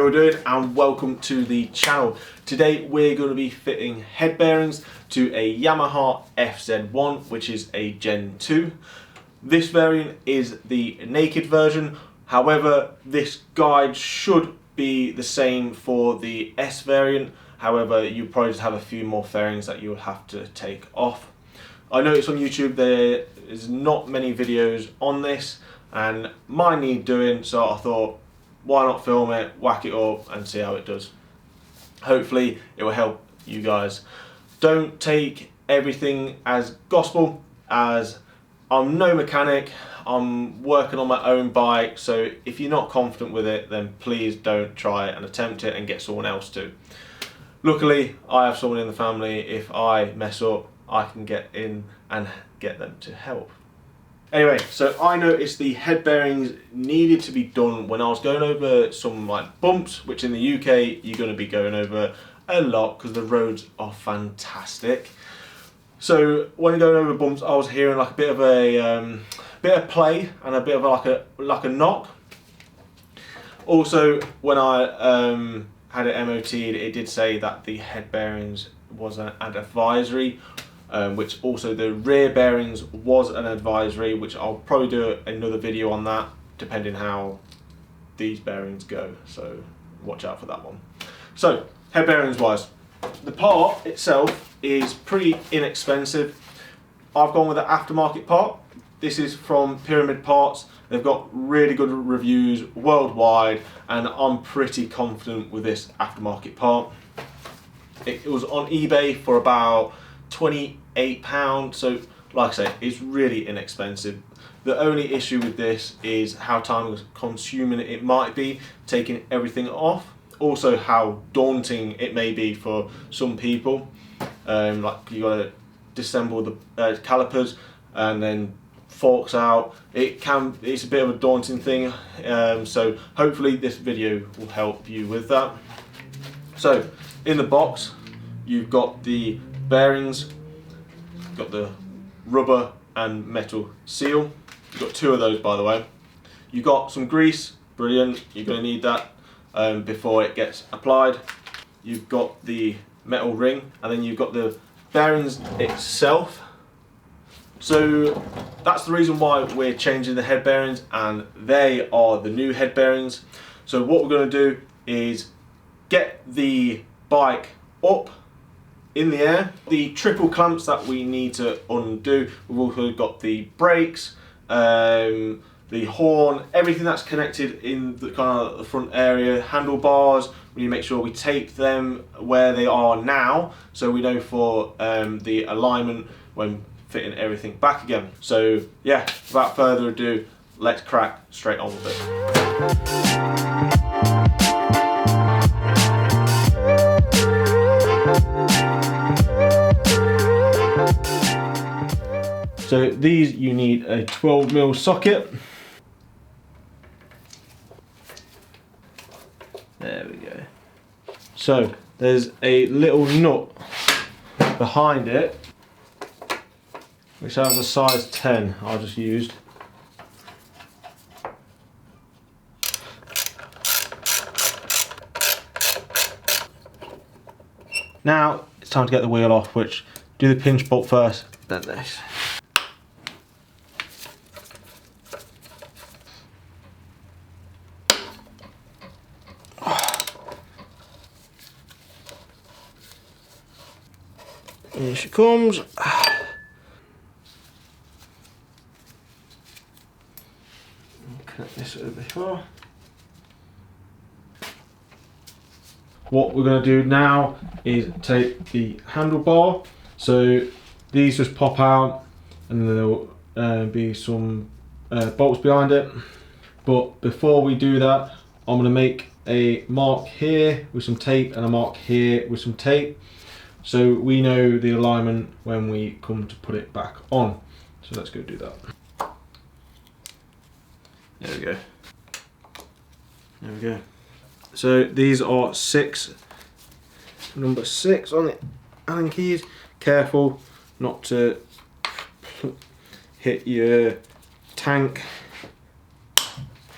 you all doing, and welcome to the channel. Today we're going to be fitting head bearings to a Yamaha FZ1, which is a Gen 2. This variant is the naked version, however this guide should be the same for the S variant, however you probably just have a few more fairings that you'll have to take off. I noticed on YouTube there is not many videos on this and mine need doing, so I thought why not film it, whack it up and see how it does. Hopefully it will help you guys. Don't take everything as gospel, as I'm no mechanic, I'm working on my own bike, so if you're not confident with it then please don't try and attempt it and get someone else to. Luckily I have someone in the family, if I mess up I can get in and get them to help. Anyway, so I noticed the head bearings needed to be done when I was going over some like bumps, which in the UK you're going to be going over a lot because the roads are fantastic. So when going over bumps, I was hearing like a bit of play and a bit of like a knock. Also, when I had it MOT'd, it did say that the head bearings was an advisory. Which also the rear bearings was an advisory, which I'll probably do another video on that depending how these bearings go, so watch out for that one. So head bearings wise, the part itself is pretty inexpensive. I've gone with the aftermarket part. This is from Pyramid Parts. They've got really good reviews worldwide and I'm pretty confident with this aftermarket part. It was on eBay for about £28, so like I say, it's really inexpensive. The only issue with this is how time consuming it might be taking everything off, also how daunting it may be for some people. Like you got to disassemble the calipers and then forks out. It's a bit of a daunting thing, so hopefully this video will help you with that. So in the box you've got the bearings, got the rubber and metal seal. You've got two of those, by the way. You've got some grease, brilliant, you're going to need that before it gets applied. You've got the metal ring and then you've got the bearings itself. So that's the reason why we're changing the head bearings, and they are the new head bearings. So what we're going to do is get the bike up in the air. The triple clamps that we need to undo, we've also got the brakes, the horn, everything that's connected in the kind of the front area, handlebars. We need to make sure we tape them where they are now, so we know for the alignment when fitting everything back again. So yeah, without further ado, let's crack straight on with it. So these, you need a 12mm socket. There we go. So there's a little nut behind it which has a size 10 I just used. Now it's time to get the wheel off, which do the pinch bolt first, then this. Here she comes. Connect this over here. What we're going to do now is take the handlebar. So these just pop out and there'll be some bolts behind it. But before we do that, I'm going to make a mark here with some tape and a mark here with some tape, so we know the alignment when we come to put it back on. So let's go do that. There we go. There we go. So these are number 6 on the Allen keys. Careful not to hit your tank.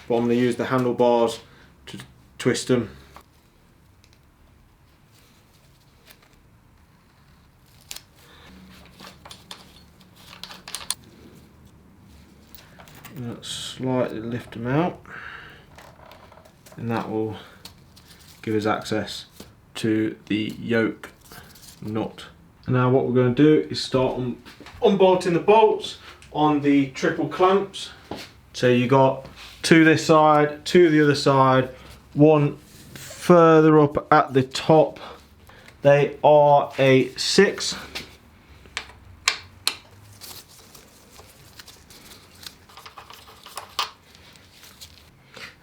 But I'm going to use the handlebars to twist them. slightly lift them out, and that will give us access to the yoke nut. And now what we're going to do is start unbolting the bolts on the triple clamps. So you got two this side, two the other side, one further up at the top. They are a 6.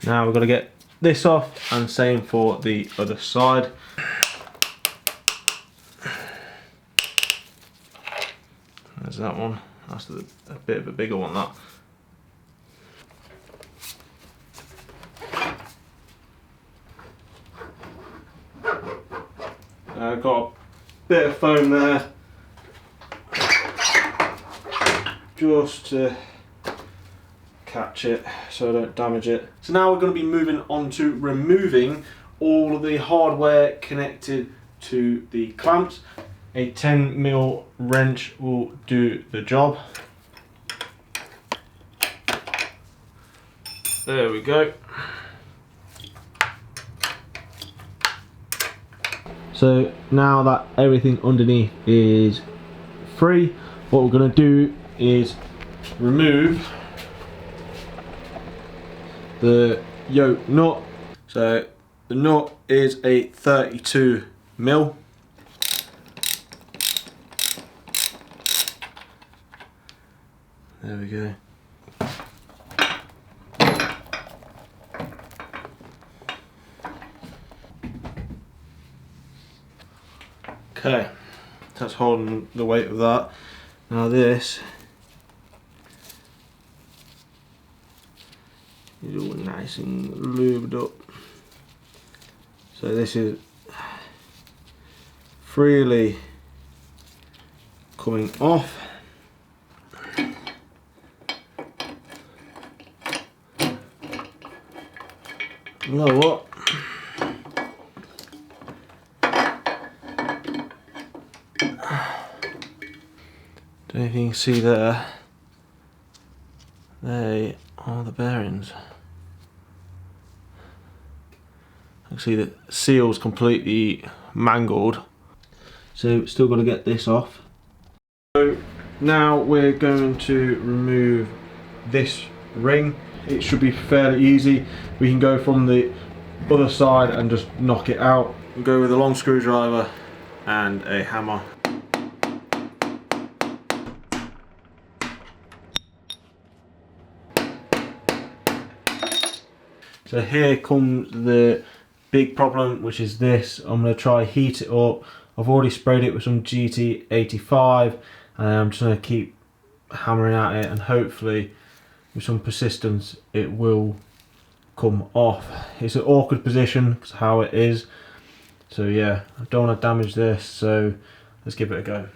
Now we're going to get this off, and same for the other side. There's that one. That's a bit of a bigger one, that. I've got a bit of foam there, just to catch it so I don't damage it. So now we're going to be moving on to removing all of the hardware connected to the clamps. A 10mm wrench will do the job. There we go. So now that everything underneath is free, what we're going to do is remove the yoke nut. So the nut is a 32mm. There we go. Okay, that's holding the weight of that. Now this is all nice and lubed up. So this is freely coming off. You know what? Don't know if you can see there. They are the bearings. I can see the seal's completely mangled. So still got to get this off. So now we're going to remove this ring. It should be fairly easy. We can go from the other side and just knock it out. We'll go with a long screwdriver and a hammer. So here comes the big problem, which is this. I'm going to try heat it up. I've already sprayed it with some GT85 and I'm just going to keep hammering at it, and hopefully with some persistence it will come off. It's an awkward position because how it is. So yeah, I don't want to damage this, so let's give it a go.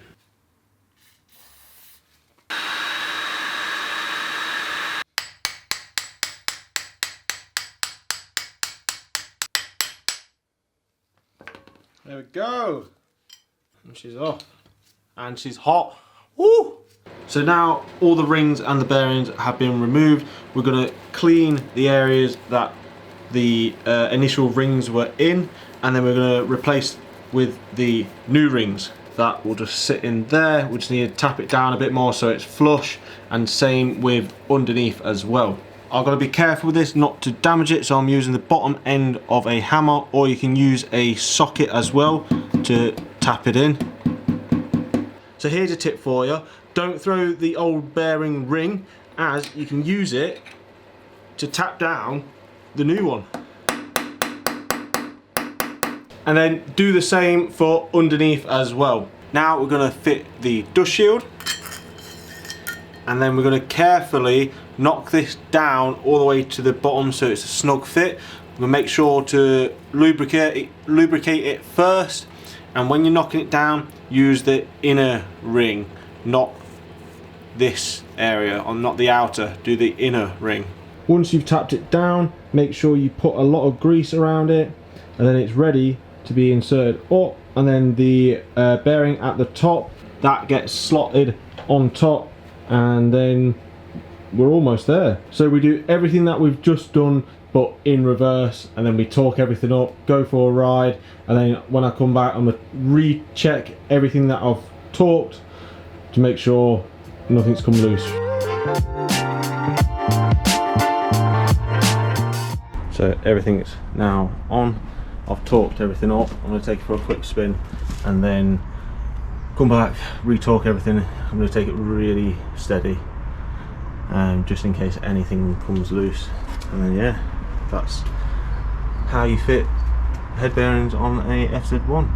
There we go. And she's off. And she's hot. Woo! So now all the rings and the bearings have been removed. We're going to clean the areas that the initial rings were in, and then we're going to replace with the new rings. That will just sit in there. We just need to tap it down a bit more so it's flush, and same with underneath as well. I've got to be careful with this not to damage it, so I'm using the bottom end of a hammer, or you can use a socket as well to tap it in. So here's a tip for you. Don't throw the old bearing ring, as you can use it to tap down the new one. And then do the same for underneath as well. Now we're going to fit the dust shield, and then we're going to carefully knock this down all the way to the bottom so it's a snug fit. We'll make sure to lubricate it first, and when you're knocking it down, use the inner ring, not this area, or not the outer, do the inner ring. Once you've tapped it down, make sure you put a lot of grease around it, and then it's ready to be inserted up. And then the bearing at the top, that gets slotted on top, and then we're almost there. So we do everything that we've just done, but in reverse, and then we torque everything up, go for a ride, and then when I come back, I'm gonna recheck everything that I've torqued to make sure nothing's come loose. So everything's now on. I've torqued everything up. I'm gonna take it for a quick spin, and then come back, re-torque everything. I'm gonna take it really steady, just in case anything comes loose. And then yeah, that's how you fit head bearings on a FZ1.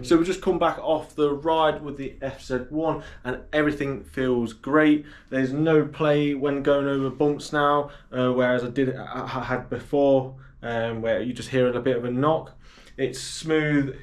So we just come back off the ride with the FZ1 and everything feels great. There's no play when going over bumps now, whereas I had before, where you just hear a bit of a knock. It's smooth,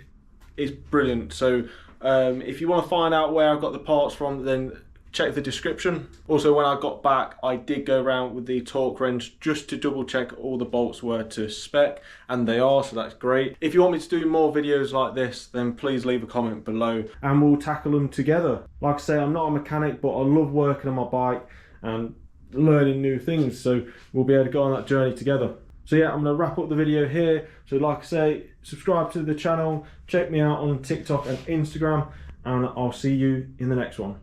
it's brilliant. So if you want to find out where I got the parts from, then check the description. Also, when I got back, I did go around with the torque wrench just to double check all the bolts were to spec, and they are, so that's great. If you want me to do more videos like this, then please leave a comment below and we'll tackle them together. Like I say, I'm not a mechanic, but I love working on my bike and learning new things, so we'll be able to go on that journey together. So yeah, I'm going to wrap up the video here. So like I say, subscribe to the channel, check me out on TikTok and Instagram, and I'll see you in the next one.